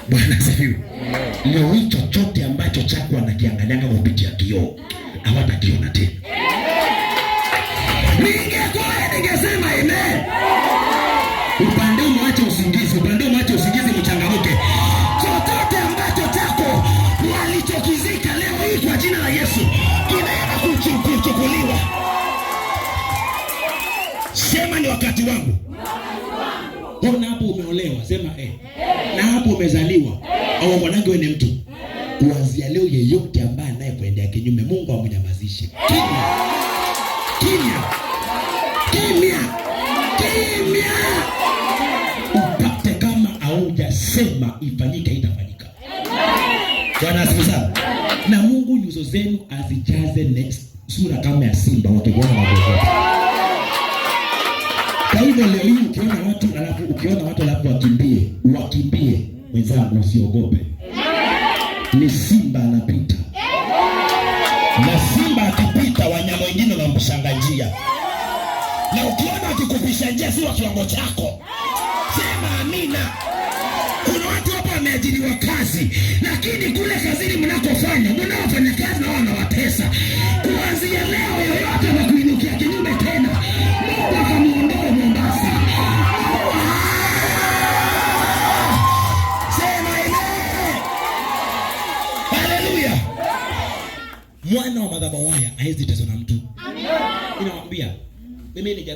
Bwana asifiwe. Leo hii chochote ambacho chako anakiangalianga kupitia kioo hawatakiona tena. Ningesema amen. Upande mwache usingizi, mchangamke. Chochote ambacho chako walichokizika leo hii kwa jina la Yesu kinaenda kuchukuliwa. Sema ni wakati wangu. Ona hapo umeolewa, sema na hapo umezaliwa. Au mwanangu wewe ni mtu. Kuanzia leo yeyote ambaye anayekwendea kinyume Mungu amnyamazishe. Kimya. Upate kama haujasema ifanyike itafanyika. Bwana asifiwe sana. Na Mungu nyuso zenu azijaze sura kama ya simba wakiona magogo. Kwa hivyo leo hii ukiona watu alafu wakimbie wenzangu usiogope. Ni simba anapita. Na simba akipita wanyama wengine wanamshanga njia. Na ukiona wakikupisha njia si wa kiwango chako, sema amina. Kuna watu hapa wameajiriwa kazi, lakini kule kazini mnakofanya mnaofanya kazi na wanawatesa. Kuanzia leo yoyote anakuinukia kinyume tena, Mungu akamuondoa Mombasa. Sema amen. Haleluya. Mwana wa madhabahu haya haezi tezwa na mtu. Amina. Ninawaambia mimi ni